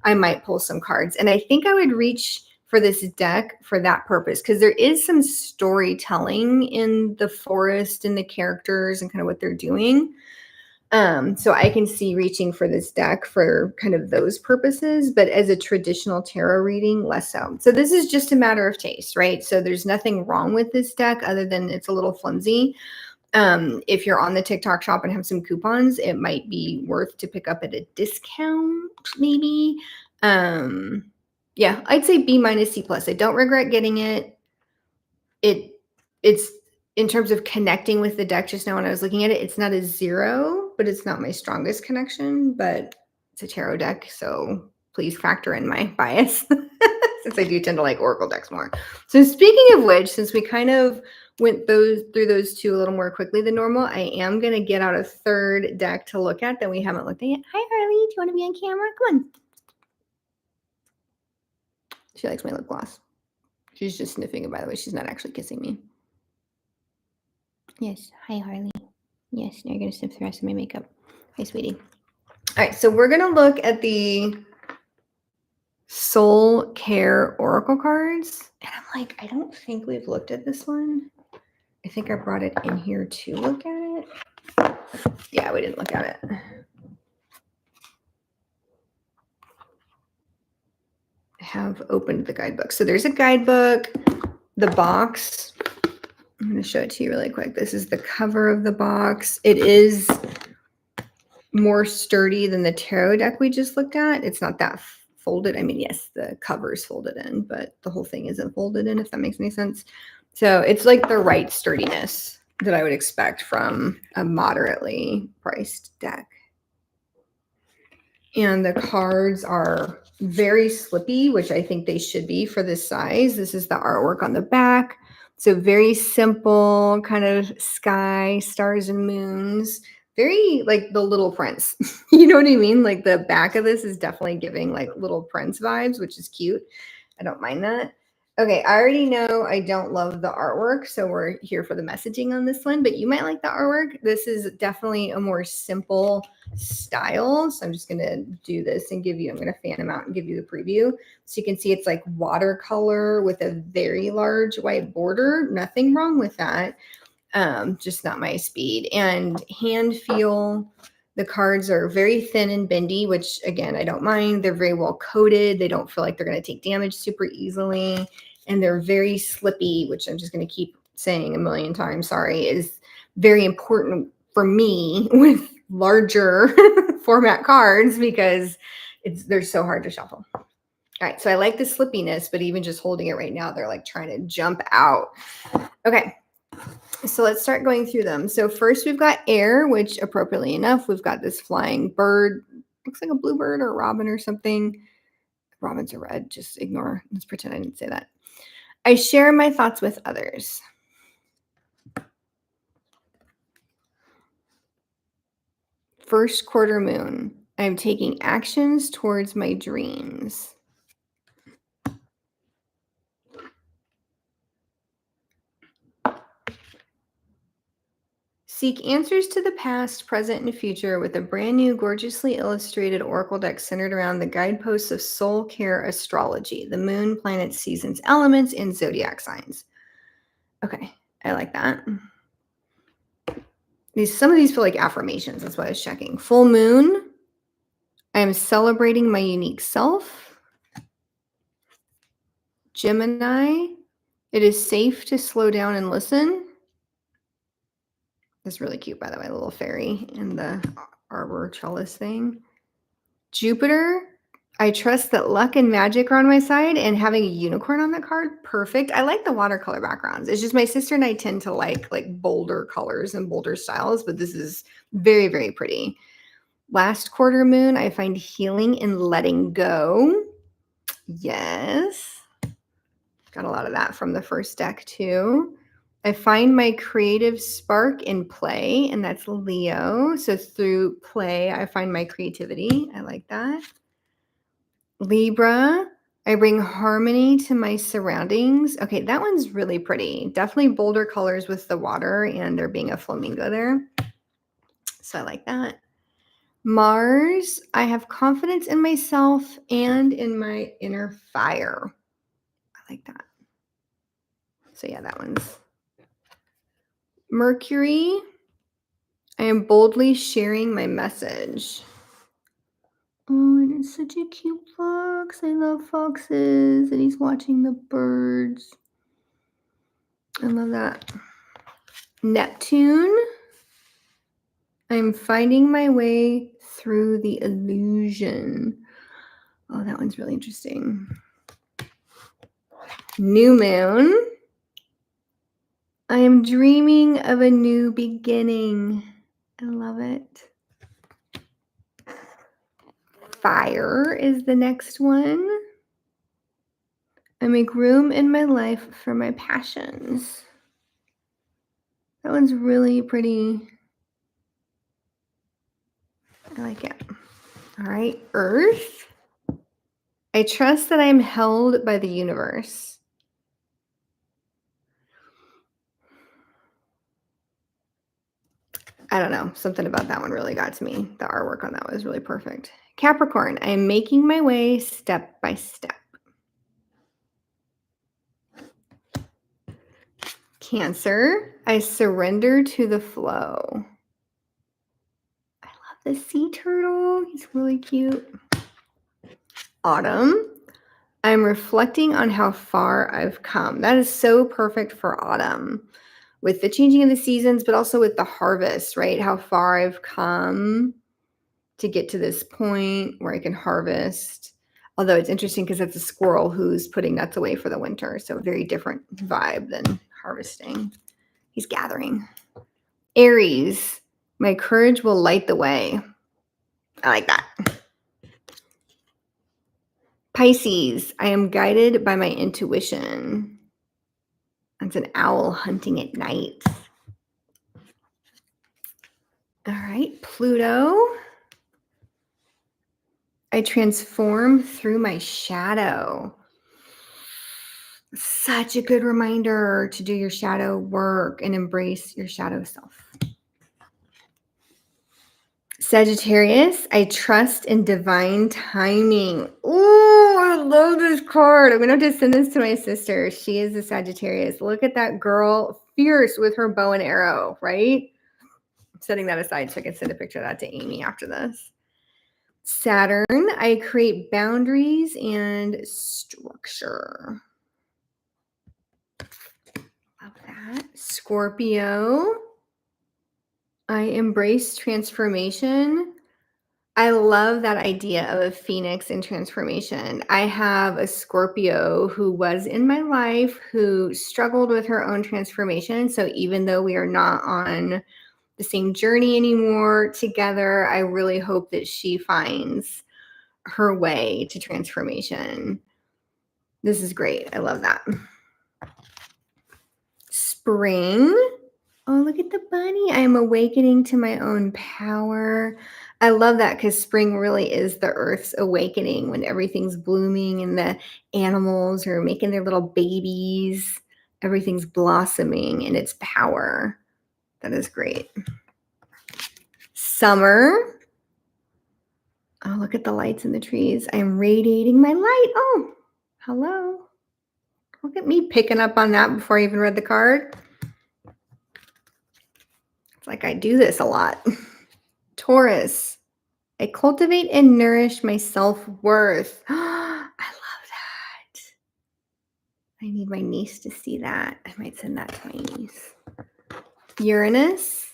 I might pull some cards. And I think I would reach for this deck for that purpose because there is some storytelling in the forest and the characters and kind of what they're doing. So I can see reaching for this deck for kind of those purposes, but as a traditional tarot reading, less so. So this is just a matter of taste, right? So there's nothing wrong with this deck other than it's a little flimsy. If you're on the TikTok shop and have some coupons, it might be worth to pick up at a discount, maybe. Yeah, I'd say B minus, C plus. I don't regret getting it. It's in terms of connecting with the deck just now when I was looking at it, it's not a 0, but it's not my strongest connection, but it's a tarot deck. So please factor in my bias since I do tend to like Oracle decks more. So speaking of which, since we kind of went through those two a little more quickly than normal, I am going to get out a third deck to look at that we haven't looked at yet. Hi, Harley. Do you want to be on camera? Come on. She likes my lip gloss. She's just sniffing it, by the way. She's not actually kissing me. Yes. Hi, Harley. Yes. Now you're going to sniff the rest of my makeup. Hi, sweetie. All right. So we're going to look at the Soul Care Oracle cards. And I'm like, I don't think we've looked at this one. I think I brought it in here to look at it. Yeah, we didn't look at it. I have opened the guidebook. So there's a guidebook, the box. I'm going to show it to you really quick. This is the cover of the box. It is more sturdy than the tarot deck we just looked at. It's not that folded. I mean, yes, the cover is folded in, but the whole thing isn't folded in, if that makes any sense. So it's like the right sturdiness that I would expect from a moderately priced deck. And the cards are very slippy, which I think they should be for this size. This is the artwork on the back. So very simple, kind of sky, stars and moons. Very like the Little Prince. You know what I mean? Like the back of this is definitely giving like Little Prince vibes, which is cute. I don't mind that. Okay, I already know I don't love the artwork, so we're here for the messaging on this one, but you might like the artwork. This is definitely a more simple style. So I'm just going to do this and I'm going to fan them out and give you the preview. So you can see it's like watercolor with a very large white border. Nothing wrong with that. Just not my speed. And hand feel, the cards are very thin and bendy, which again, I don't mind. They're very well coated. They don't feel like they're going to take damage super easily. And they're very slippy, which I'm just going to keep saying a million times, sorry, is very important for me with larger format cards because they're so hard to shuffle. All right, so I like the slippiness, but even just holding it right now, they're like trying to jump out. Okay, so let's start going through them. So first we've got air, which appropriately enough, we've got this flying bird. Looks like a bluebird or a robin or something. Robins are red, just ignore. Let's pretend I didn't say that. I share my thoughts with others. First quarter moon. I am taking actions towards my dreams. Seek answers to the past, present, and future with a brand new, gorgeously illustrated oracle deck centered around the guideposts of soul care astrology, the moon, planets, seasons, elements, and zodiac signs. Okay, I like that. Some of these feel like affirmations. That's why I was checking. Full moon. I am celebrating my unique self. Gemini. It is safe to slow down and listen. That's really cute, by the way, the little fairy and the arbor trellis thing. Jupiter, I trust that luck and magic are on my side, and having a unicorn on that card, perfect. I like the watercolor backgrounds. It's just my sister and I tend to like bolder colors and bolder styles, but this is very, very pretty. Last quarter moon, I find healing in letting go. Yes. Got a lot of that from the first deck too. I find my creative spark in play, and that's Leo. So through play, I find my creativity. I like that. Libra, I bring harmony to my surroundings. Okay, that one's really pretty. Definitely bolder colors with the water and there being a flamingo there. So I like that. Mars, I have confidence in myself and in my inner fire. I like that. So yeah, that one's. Mercury, I am boldly sharing my message. Oh, and it's such a cute fox. I love foxes. And he's watching the birds. I love that. Neptune, I'm finding my way through the illusion. Oh, that one's really interesting. New moon, I am dreaming of a new beginning. I love it. Fire is the next one. I make room in my life for my passions. That one's really pretty. I like it. All right, Earth. I trust that I'm held by the universe. I don't know. Something about that one really got to me. The artwork on that was really perfect. Capricorn, I am making my way step by step. Cancer, I surrender to the flow. I love the sea turtle. He's really cute. Autumn, I'm reflecting on how far I've come. That is so perfect for autumn with the changing of the seasons, but also with the harvest, right? How far I've come to get to this point where I can harvest. Although it's interesting because it's a squirrel who's putting nuts away for the winter. So a very different vibe than harvesting. He's gathering. Aries, my courage will light the way. I like that. Pisces, I am guided by my intuition. That's an owl hunting at night. All right, Pluto. I transform through my shadow. Such a good reminder to do your shadow work and embrace your shadow self. Sagittarius, I trust in divine timing. Oh, I love this card. I'm going to have to send this to my sister. She is a Sagittarius. Look at that girl, fierce with her bow and arrow, right? I'm setting that aside so I can send a picture of that to Amy after this. Saturn, I create boundaries and structure. Love that. Scorpio, I embrace transformation. I love that idea of a phoenix in transformation. I have a Scorpio who was in my life who struggled with her own transformation. So even though we are not on the same journey anymore together, I really hope that she finds her way to transformation. This is great. I love that. Spring. Oh, look at the bunny. I am awakening to my own power. I love that because spring really is the earth's awakening when everything's blooming and the animals are making their little babies. Everything's blossoming in its power. That is great. Summer. Oh, look at the lights in the trees. I'm radiating my light. Oh, hello. Look at me picking up on that before I even read the card. It's like I do this a lot. Taurus. I cultivate and nourish my self-worth. I love that. I need my niece to see that. I might send that to my niece. Uranus.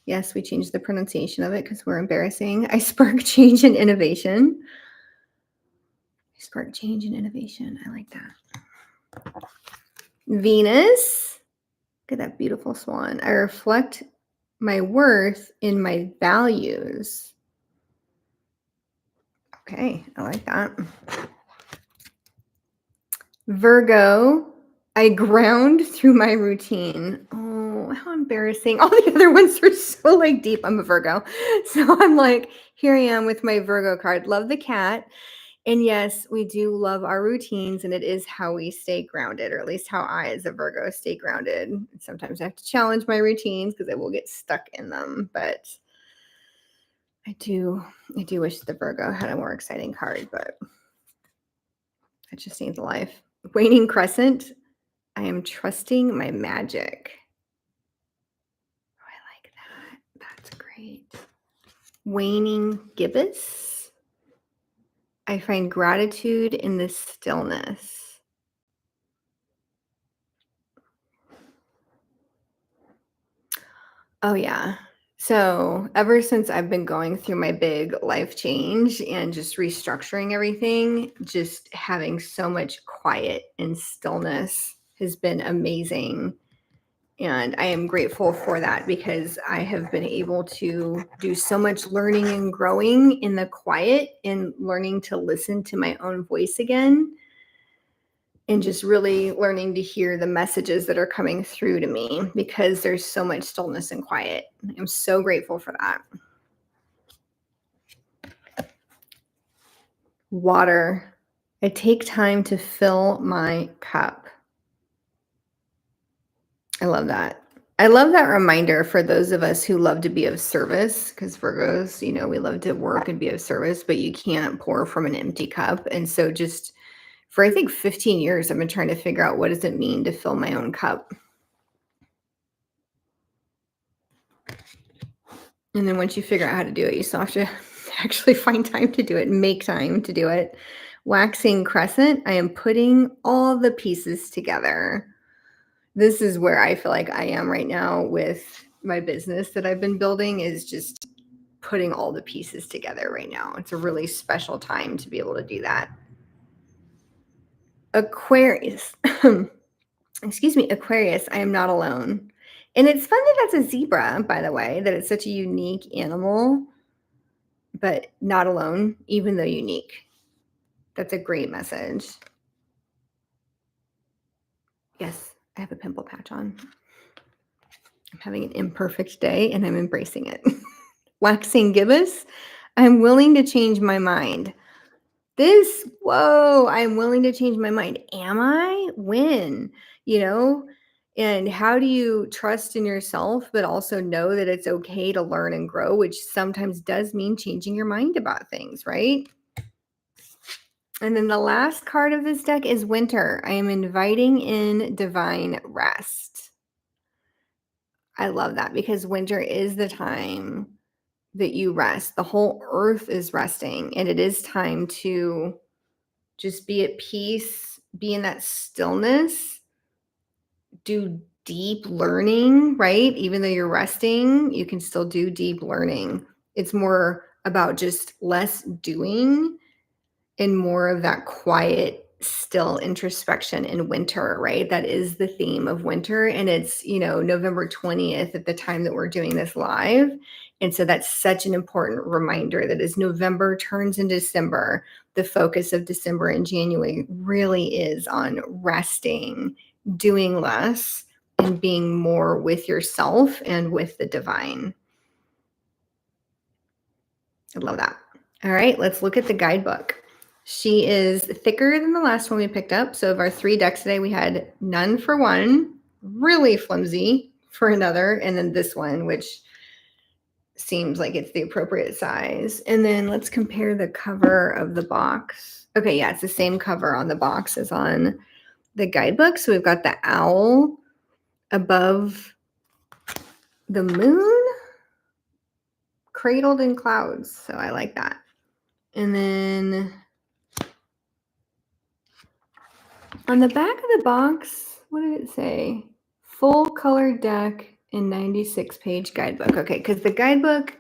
Yes, we changed the pronunciation of it because we're embarrassing. I spark change and innovation. Spark change and innovation. I like that. Venus. Look at that beautiful swan. I reflect my worth in my values. Okay, I like that. Virgo, I ground through my routine. Oh, how embarrassing. All the other ones are so like deep. I'm a Virgo. So I'm like, here I am with my Virgo card. Love the cat. And yes, we do love our routines, and it is how we stay grounded, or at least how I, as a Virgo, stay grounded. Sometimes I have to challenge my routines because I will get stuck in them. But I do wish the Virgo had a more exciting card, but it just needs a life. Waning Crescent, I am trusting my magic. Oh, I like that. That's great. Waning Gibbous, I find gratitude in the stillness. Oh, yeah. So, ever since I've been going through my big life change and just restructuring everything, just having so much quiet and stillness has been amazing. And I am grateful for that because I have been able to do so much learning and growing in the quiet and learning to listen to my own voice again, and just really learning to hear the messages that are coming through to me because there's so much stillness and quiet. I'm so grateful for that. Water. I take time to fill my cup. I love that. I love that reminder for those of us who love to be of service, because Virgos, we love to work and be of service, but you can't pour from an empty cup. And so just for I think 15 years, I've been trying to figure out what does it mean to fill my own cup. And then once you figure out how to do it, you still have to actually find time to do it, make time to do it. Waxing crescent, I am putting all the pieces together. This is where I feel like I am right now with my business that I've been building, is just putting all the pieces together right now. It's a really special time to be able to do that. Aquarius. Excuse me, Aquarius, I am not alone. And it's fun that that's a zebra, by the way, that it's such a unique animal, but not alone, even though unique. That's a great message. Yes, I have a pimple patch on. I'm having an imperfect day and I'm embracing it. Waxing gibbous, I'm willing to change my mind. Whoa, I'm willing to change my mind. Am I? When? You know? And how do you trust in yourself, but also know that it's okay to learn and grow, which sometimes does mean changing your mind about things, right? And then the last card of this deck is Winter. I am inviting in divine rest. I love that because winter is the time that you rest. The whole earth is resting, and it is time to just be at peace, be in that stillness, do deep learning, right? Even though you're resting, you can still do deep learning. It's more about just less doing and more of that quiet, still introspection in winter, right? That is the theme of winter. And it's, November 20th at the time that we're doing this live. And so that's such an important reminder that as November turns into December, the focus of December and January really is on resting, doing less, and being more with yourself and with the divine. I love that. All right, let's look at the guidebook. She is thicker than the last one we picked up. So of our 3 decks today, we had none for one, really flimsy for another, and then this one, which seems like it's the appropriate size. And then let's compare the cover of the box. Okay, yeah, it's the same cover on the box as on the guidebook. So we've got the owl above the moon, cradled in clouds. So I like that. And then on the back of the box, what did it say? Full color deck and 96-page guidebook. Okay, because the guidebook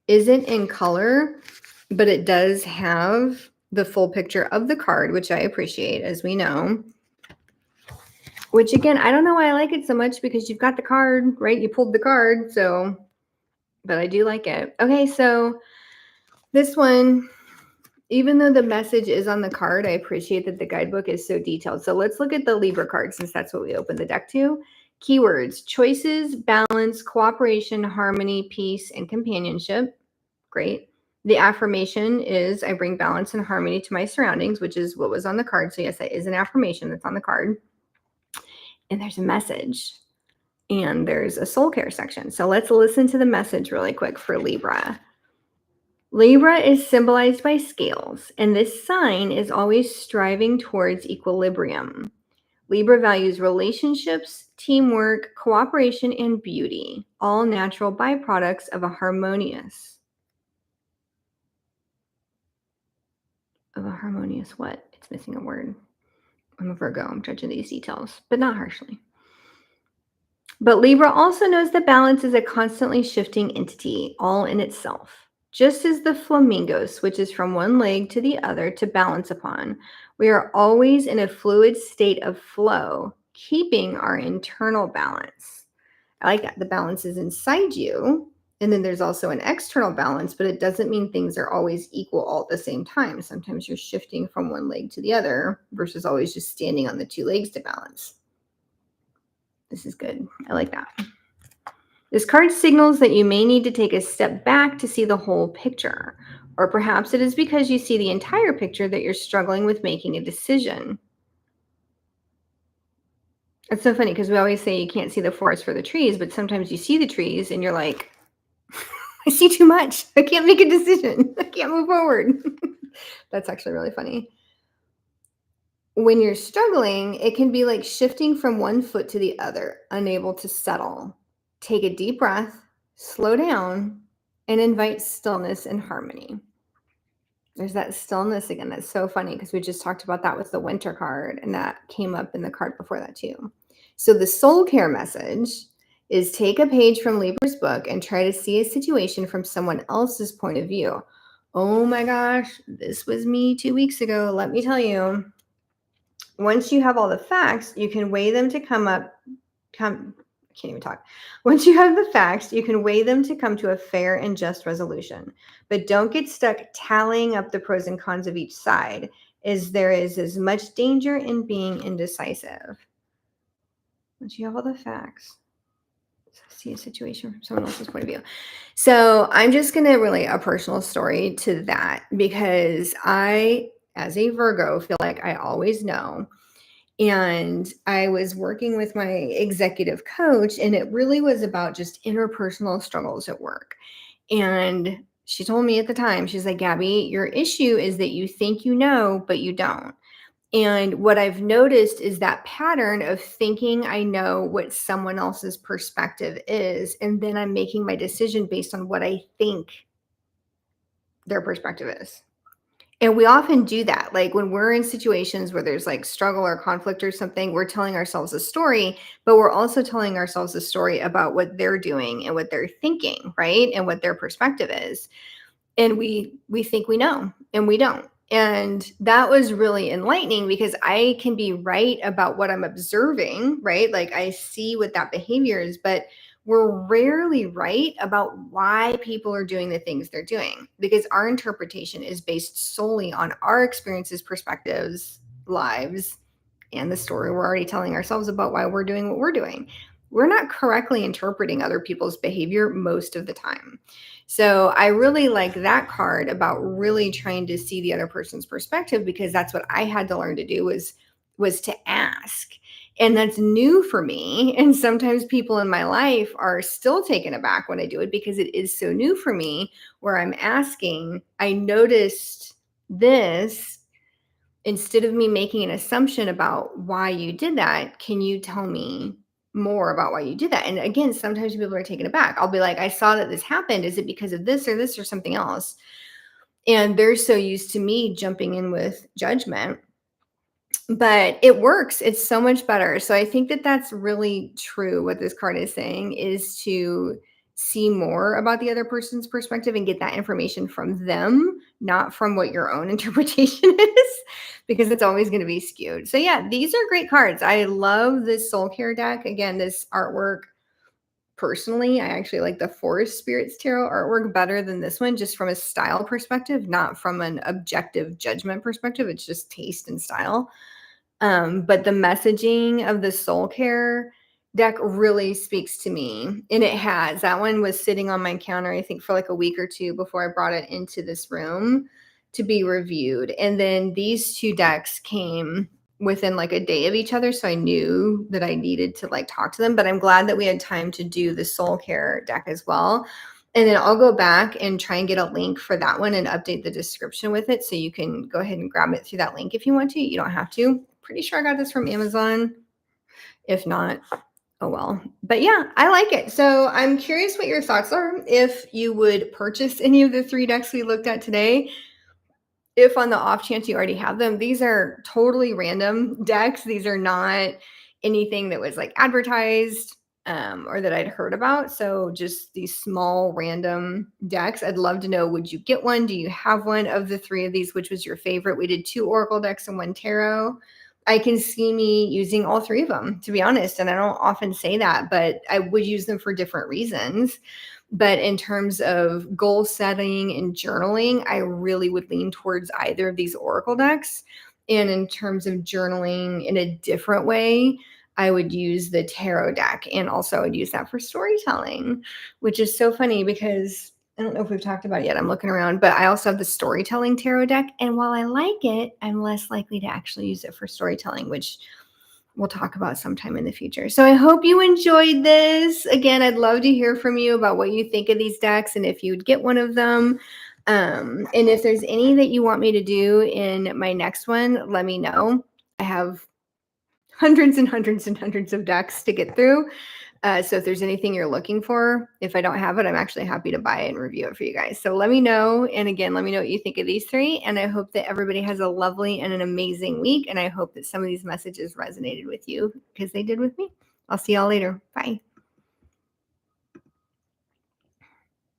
isn't in color, but it does have the full picture of the card, which I appreciate, as we know. Which again, I don't know why I like it so much because you've got the card, right? You pulled the card, so, but I do like it. Okay, so this one, even though the message is on the card, I appreciate that the guidebook is so detailed. So let's look at the Libra card since that's what we opened the deck to. Keywords: choices, balance, cooperation, harmony, peace, and companionship. Great. The affirmation is I bring balance and harmony to my surroundings, which is what was on the card. So yes, that is an affirmation that's on the card. And there's a message. And there's a soul care section. So let's listen to the message really quick for Libra. Libra is symbolized by scales, and this sign is always striving towards equilibrium. Libra values relationships, teamwork, cooperation, and beauty, all natural byproducts of a harmonious what? It's missing a word. I'm a Virgo. I'm judging these details, but not harshly. But Libra also knows that balance is a constantly shifting entity, all in itself. Just as the flamingo switches from one leg to the other to balance upon, we are always in a fluid state of flow, keeping our internal balance. I like that. The balance is inside you. And then there's also an external balance, but it doesn't mean things are always equal all at the same time. Sometimes you're shifting from one leg to the other versus always just standing on the 2 legs to balance. This is good. I like that. This card signals that you may need to take a step back to see the whole picture, or perhaps it is because you see the entire picture that you're struggling with making a decision. It's so funny because we always say you can't see the forest for the trees, but sometimes you see the trees and you're like, I see too much. I can't make a decision. I can't move forward. That's actually really funny. When you're struggling, it can be like shifting from one foot to the other, unable to settle. Take a deep breath, slow down, and invite stillness and harmony. There's that stillness again. That's so funny because we just talked about that with the winter card, and that came up in the card before that too. So the soul care message is take a page from Libra's book and try to see a situation from someone else's point of view. Oh my gosh, this was me 2 weeks ago. Let me tell you. Once you have all the facts, you can weigh them to I can't even talk. Once you have the facts, you can weigh them to come to a fair and just resolution. But don't get stuck tallying up the pros and cons of each side, as there is as much danger in being indecisive. Once you have all the facts, see a situation from someone else's point of view. So I'm just going to relate a personal story to that because I as a Virgo, feel like I always know. And I was working with my executive coach, and it really was about just interpersonal struggles at work. And she told me at the time, she's like, Gabby, your issue is that you think you know, but you don't. And what I've noticed is that pattern of thinking I know what someone else's perspective is, and then I'm making my decision based on what I think their perspective is. And we often do that. Like when we're in situations where there's like struggle or conflict or something, we're telling ourselves a story, but we're also telling ourselves a story about what they're doing and what they're thinking, right? And what their perspective is. And we think we know and we don't. And that was really enlightening because I can be right about what I'm observing, right? Like I see what that behavior is, but we're rarely right about why people are doing the things they're doing because our interpretation is based solely on our experiences, perspectives, lives, and the story we're already telling ourselves about why we're doing what we're doing. We're not correctly interpreting other people's behavior most of the time. So I really like that card about really trying to see the other person's perspective because that's what I had to learn to do was to ask. And that's new for me. And sometimes people in my life are still taken aback when I do it because it is so new for me where I'm asking, I noticed this instead of me making an assumption about why you did that, can you tell me more about why you did that? And again, sometimes people are taken aback. I'll be like, I saw that this happened. Is it because of this or something else? And they're so used to me jumping in with judgment, but it works. It's so much better. So I think that that's really true. What this card is saying is to see more about the other person's perspective and get that information from them, not from what your own interpretation is, because it's always going to be skewed. So yeah, these are great cards. I love this soul care deck. Again, this artwork. Personally, I actually like the Forest Spirits Tarot artwork better than this one, just from a style perspective, not from an objective judgment perspective. It's just taste and style. But the messaging of the soul care deck really speaks to me. And it has. That one was sitting on my counter, I think, for like a week or two before I brought it into this room to be reviewed. And then these two decks came within like a day of each other. So I knew that I needed to like talk to them. But I'm glad that we had time to do the soul care deck as well. And then I'll go back and try and get a link for that one and update the description with it. So you can go ahead and grab it through that link if you want to. You don't have to. Pretty sure I got this from Amazon. If not, oh well. But yeah, I like it. So I'm curious what your thoughts are. If you would purchase any of the three decks we looked at today, if on the off chance you already have them, these are totally random decks. These are not anything that was like advertised or that I'd heard about. So just these small random decks. I'd love to know, would you get one? Do you have one of the three of these? Which was your favorite? We did 2 Oracle decks and 1 Tarot. I can see me using all 3 of them, to be honest. And I don't often say that, but I would use them for different reasons. But in terms of goal setting and journaling, I really would lean towards either of these Oracle decks. And in terms of journaling in a different way, I would use the tarot deck. And also I would use that for storytelling, which is so funny because I don't know if we've talked about it yet. I'm looking around, but I also have the storytelling tarot deck. And while I like it, I'm less likely to actually use it for storytelling, which we'll talk about sometime in the future. So I hope you enjoyed this. Again, I'd love to hear from you about what you think of these decks and if you'd get one of them. And if there's any that you want me to do in my next one, let me know. I have hundreds and hundreds and hundreds of decks to get through. So if there's anything you're looking for, if I don't have it, I'm actually happy to buy it and review it for you guys. So let me know. And again, let me know what you think of these 3. And I hope that everybody has a lovely and an amazing week. And I hope that some of these messages resonated with you because they did with me. I'll see y'all later. Bye.